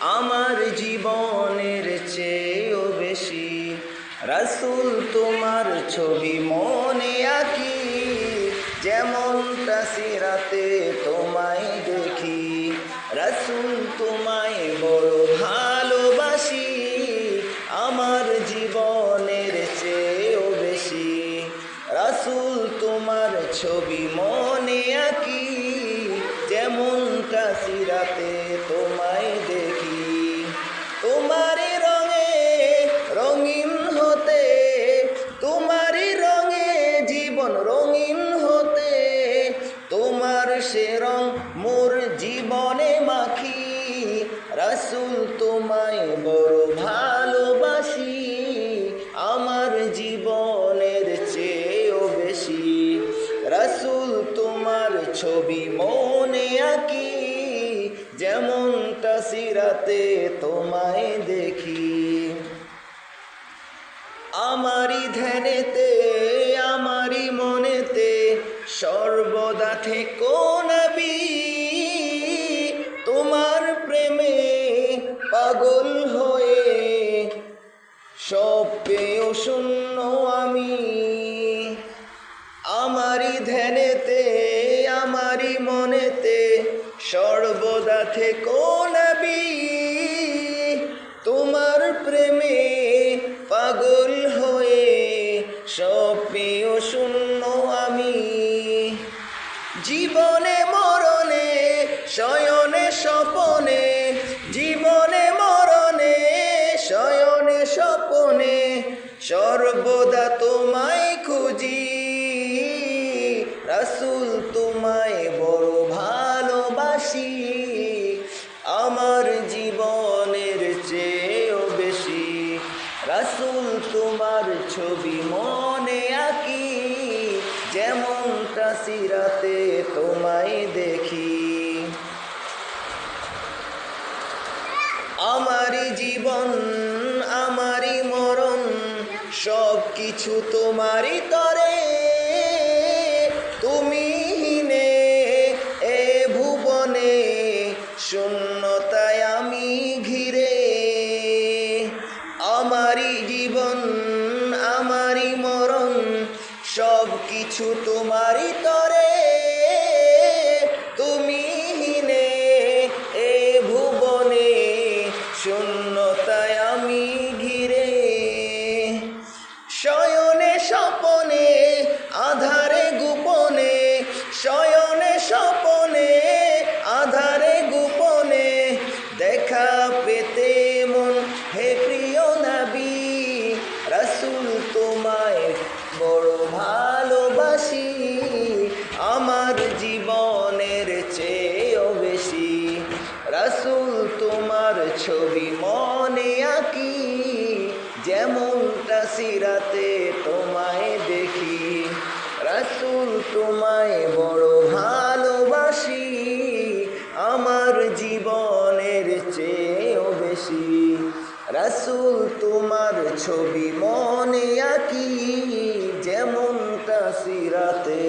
আমার জীবনের চেয়েও বেশি রাসূল তোমার ছবি মনে আঁকি, যেমনটা সিরাতে তোমায় দেখি। রাসূল তোমায় বড় ভালোবাসি, আমার জীবনের চেয়েও বেশি রাসূল তোমার ছবি মনে আঁকি, যেমনটা সিরাতে তোমায় দেখি। তোমারই রঙে রঙিন হতে, তোমারই রঙে জীবন রঙিন হতে, তোমার সে রং মোর জীবনে মাখি। রাসূল তোমায় বড় ভালোবাসি, আমার জীবনের চেয়েও বেশি রাসূল তোমার ছবি মনে আঁকি, যেমনটা সিরাতে তোমায় দেখি। আমারই ধ্যানেতে আমারই মনেতে সর্বদা থেকো নবী, তোমার প্রেমে পাগল হয়ে সব পেয়েও শূন্য আমি। আমারই ধ্যানেতে আমারই মনেতে সর্বদা থেকো নবী, তোমার প্রেমে পাগল হয়ে সব পেয়েও শূন্য আমি। জীবনে মরণে শয়নে স্বপনে, জীবনে মরণে শয়নে স্বপনে সর্বদা তোমায় খুঁজি। রাসূল তোমায় বড় ভালোবাসি, আমার জীবনের চেয়েও বেশি রাসূল তোমার ছবি মনে আঁকি, যেমনটা সিরাতে তোমায় দেখি। আমারই জীবন আমারই মরণ সব কিছু তোমারই তরে, তুমি হীনে এ ভুবনে শূন্যতায় আমি ঘিরে। আমারই জীবন আমারই মরণ সব কিছু তোমারই তরে, তুমি হীনে এ ভুবনে শূন্যতায় আমি ঘিরে। শয়নে স্বপনে আধারে গোপনে, শয়নে স্বপনে আধারে গোপনে দেখা পেতে মন হে প্রিয় নবী। রাসূল তোমায় বড় ভালোবাসি, আমার জীবনের চেয়েও বেশি রাসূল তোমার ছবি মনে আঁকি, যেমনটা সিরাতে তোমায় দেখি। রাসূল তোমায় বড় ভালোবাসি, আমার জীবনের চেয়েও বেশি রাসূল তোমার ছবি মনে আঁকি, যেমনটা সিরাতে